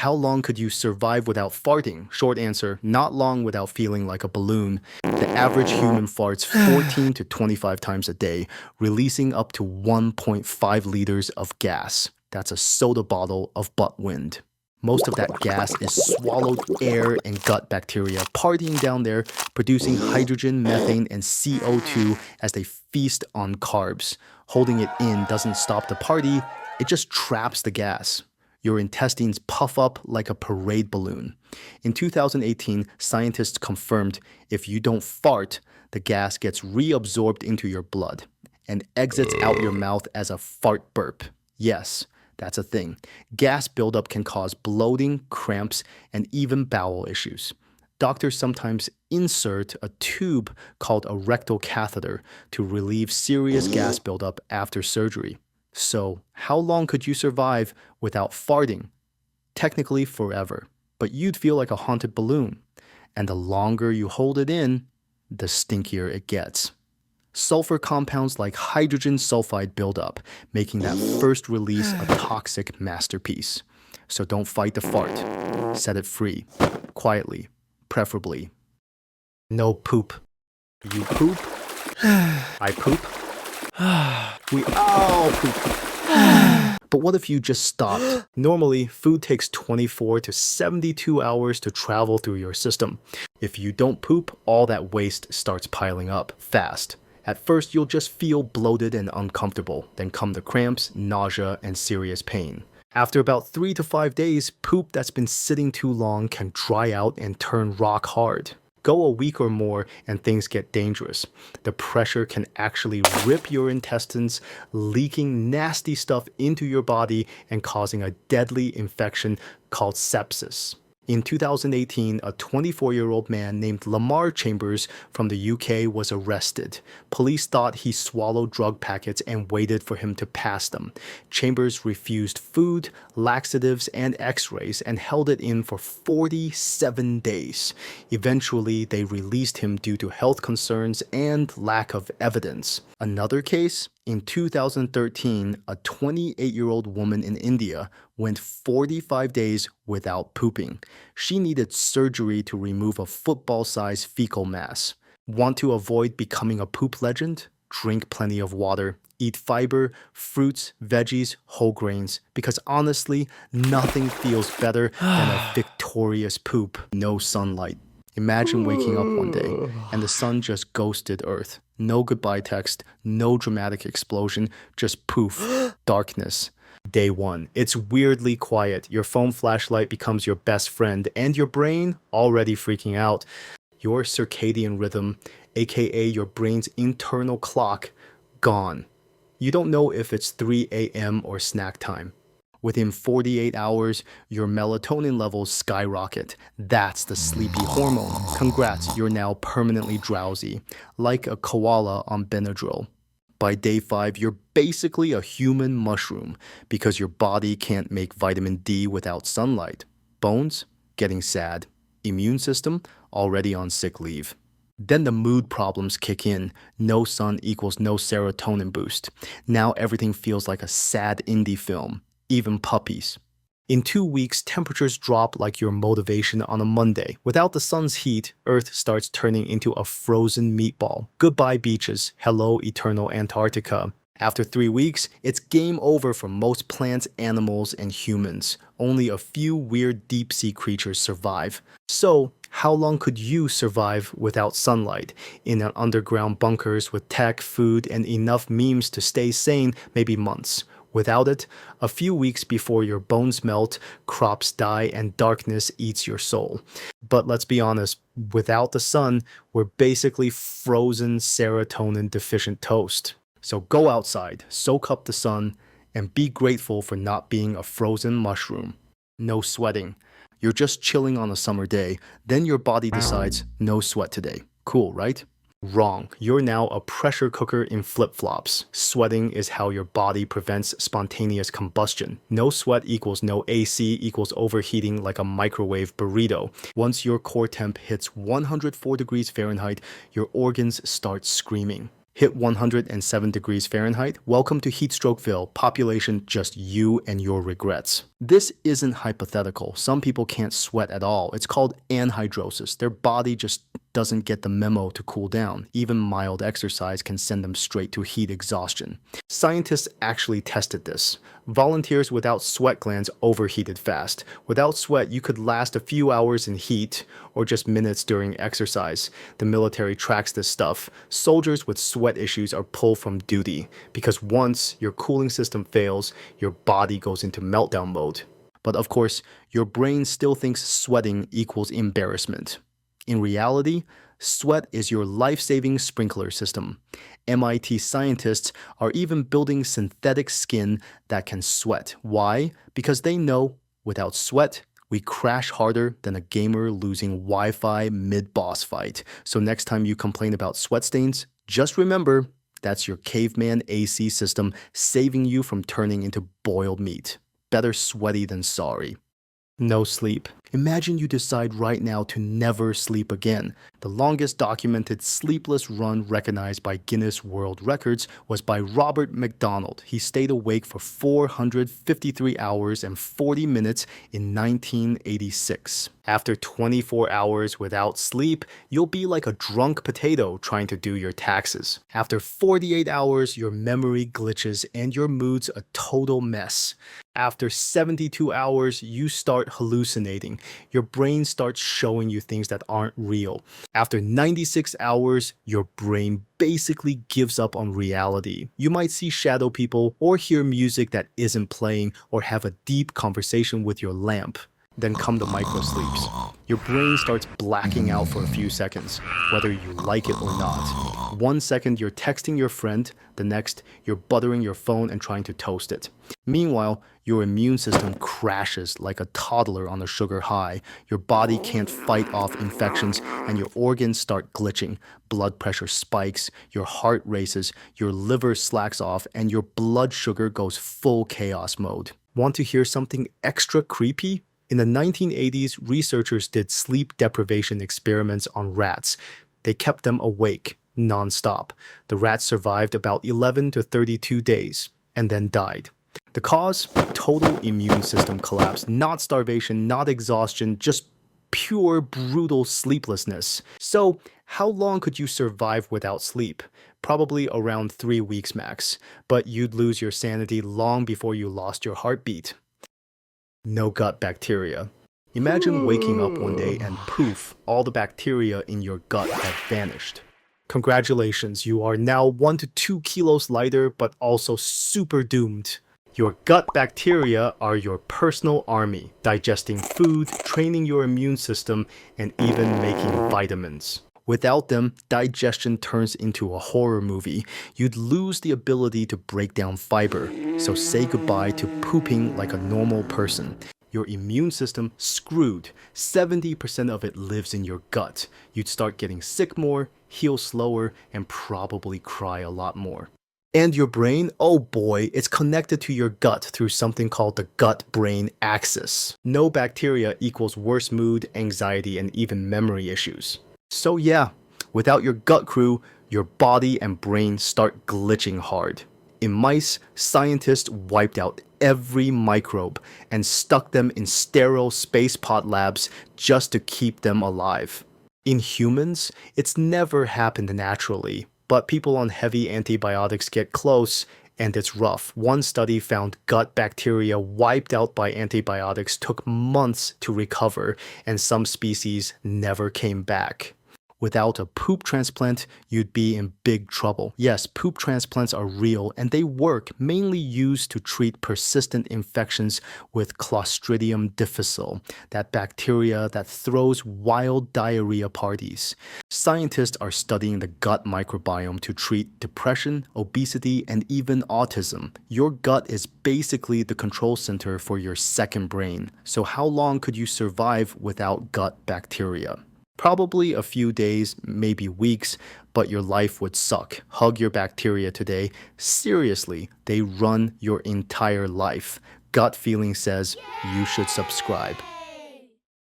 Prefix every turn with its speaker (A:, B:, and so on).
A: how long could you survive without farting? Short answer, not long without feeling like a balloon. The average human farts 14 to 25 times a day, releasing up to 1.5 liters of gas. That's a soda bottle of butt wind. Most of that gas is swallowed air and gut bacteria partying down there, producing hydrogen, methane, and CO2 as they feast on carbs. Holding it in doesn't stop the party, it just traps the gas. Your intestines puff up like a parade balloon. In 2018, scientists confirmed if you don't fart, the gas gets reabsorbed into your blood and exits out your mouth as a fart burp. Yes, that's a thing. Gas buildup can cause bloating, cramps, and even bowel issues. Doctors sometimes insert a tube called a rectal catheter to relieve serious gas buildup after surgery. So, how long could you survive without farting? Technically forever, but you'd feel like a haunted balloon. And the longer you hold it in, the stinkier it gets. Sulfur compounds like hydrogen sulfide build up, making that first release a toxic masterpiece. So don't fight the fart. Set it free. Quietly. Preferably. No poop. You poop. I poop. We all poop. But what if you just stopped? Normally, food takes 24 to 72 hours to travel through your system. If you don't poop, all that waste starts piling up fast. At first, you'll just feel bloated and uncomfortable. Then come the cramps, nausea, and serious pain. After about 3 to 5 days, poop that's been sitting too long can dry out and turn rock hard. Go a week or more and things get dangerous. The pressure can actually rip your intestines, leaking nasty stuff into your body and causing a deadly infection called sepsis. In 2018, a 24-year-old man named Lamar Chambers from the UK was arrested. Police thought he swallowed drug packets and waited for him to pass them. Chambers refused food, laxatives, and x-rays and held it in for 47 days. Eventually, they released him due to health concerns and lack of evidence. Another case? In 2013, a 28-year-old woman in India went 45 days without pooping. She needed surgery to remove a football-sized fecal mass. Want to avoid becoming a poop legend? Drink plenty of water, eat fiber, fruits, veggies, whole grains, because honestly, nothing feels better than a victorious poop. No sunlight. Imagine waking up one day and the sun just ghosted Earth. No goodbye text, no dramatic explosion, just poof, darkness. Day 1. It's weirdly quiet. Your phone flashlight becomes your best friend and your brain already freaking out. Your circadian rhythm, aka your brain's internal clock, gone. You don't know if it's 3 a.m. or snack time. Within 48 hours, your melatonin levels skyrocket. That's the sleepy hormone. Congrats, you're now permanently drowsy, like a koala on Benadryl. By day 5, you're basically a human mushroom because your body can't make vitamin D without sunlight. Bones? Getting sad. Immune system? Already on sick leave. Then the mood problems kick in. No sun equals no serotonin boost. Now everything feels like a sad indie film. Even puppies. In 2 weeks, temperatures drop like your motivation on a Monday. Without the sun's heat, Earth starts turning into a frozen meatball. Goodbye beaches, hello eternal Antarctica. After 3 weeks, it's game over for most plants, animals, and humans. Only a few weird deep-sea creatures survive. So, how long could you survive without sunlight? In an underground bunkers with tech, food, and enough memes to stay sane, maybe months. Without it, a few weeks before your bones melt, crops die, and darkness eats your soul. But let's be honest, without the sun, we're basically frozen serotonin-deficient toast. So go outside, soak up the sun, and be grateful for not being a frozen mushroom. No sweating. You're just chilling on a summer day, then your body decides, no sweat today. Cool, right? Wrong. You're now a pressure cooker in flip-flops. Sweating is how your body prevents spontaneous combustion. No sweat equals no AC equals overheating like a microwave burrito. Once your core temp hits 104 degrees Fahrenheit, your organs start screaming. Hit 107 degrees Fahrenheit. Welcome to Heatstrokeville. Population just you and your regrets. This isn't hypothetical. Some people can't sweat at all. It's called anhydrosis. Their body just doesn't get the memo to cool down. Even mild exercise can send them straight to heat exhaustion. Scientists actually tested this. Volunteers without sweat glands overheated fast. Without sweat, you could last a few hours in heat or just minutes during exercise. The military tracks this stuff. Soldiers with sweat issues are pulled from duty because once your cooling system fails, your body goes into meltdown mode. But of course, your brain still thinks sweating equals embarrassment. In reality, sweat is your life-saving sprinkler system. MIT scientists are even building synthetic skin that can sweat. Why? Because they know without sweat, we crash harder than a gamer losing Wi-Fi mid-boss fight. So next time you complain about sweat stains, just remember that's your caveman AC system saving you from turning into boiled meat. Better sweaty than sorry. No sleep. Imagine you decide right now to never sleep again. The longest documented sleepless run recognized by Guinness World Records was by Robert McDonald. He stayed awake for 453 hours and 40 minutes in 1986. After 24 hours without sleep, you'll be like a drunk potato trying to do your taxes. After 48 hours, your memory glitches and your mood's a total mess. After 72 hours, you start hallucinating. Your brain starts showing you things that aren't real. After 96 hours, your brain basically gives up on reality. You might see shadow people or hear music that isn't playing or have a deep conversation with your lamp. Then come the microsleeps. Your brain starts blacking out for a few seconds, whether you like it or not. 1 second you're texting your friend, the next you're buttering your phone and trying to toast it. Meanwhile, your immune system crashes like a toddler on a sugar high. Your body can't fight off infections and your organs start glitching. Blood pressure spikes, your heart races, your liver slacks off, and your blood sugar goes full chaos mode. Want to hear something extra creepy? In the 1980s, researchers did sleep deprivation experiments on rats. They kept them awake, non-stop. The rats survived about 11 to 32 days and then died. The cause? Total immune system collapse. Not starvation, not exhaustion, just pure brutal sleeplessness. So, how long could you survive without sleep? Probably around 3 weeks max, but you'd lose your sanity long before you lost your heartbeat. No gut bacteria. Imagine waking up one day and poof, all the bacteria in your gut have vanished. Congratulations, you are now 1 to 2 kilos lighter, but also super doomed. Your gut bacteria are your personal army, digesting food, training your immune system, and even making vitamins. Without them, digestion turns into a horror movie. You'd lose the ability to break down fiber, so say goodbye to pooping like a normal person. Your immune system screwed. 70% of it lives in your gut. You'd start getting sick more, heal slower, and probably cry a lot more. And your brain, oh boy, it's connected to your gut through something called the gut-brain axis. No bacteria equals worse mood, anxiety, and even memory issues. So yeah, without your gut crew, your body and brain start glitching hard. In mice, scientists wiped out every microbe and stuck them in sterile space pod labs just to keep them alive. In humans, it's never happened naturally, but people on heavy antibiotics get close and it's rough. One study found gut bacteria wiped out by antibiotics took months to recover, and some species never came back. Without a poop transplant, you'd be in big trouble. Yes, poop transplants are real and they work, mainly used to treat persistent infections with Clostridium difficile, that bacteria that throws wild diarrhea parties. Scientists are studying the gut microbiome to treat depression, obesity, and even autism. Your gut is basically the control center for your second brain. So how long could you survive without gut bacteria? Probably a few days, maybe weeks, but your life would suck. Hug your bacteria today. Seriously, they run your entire life. Gut feeling says you should subscribe.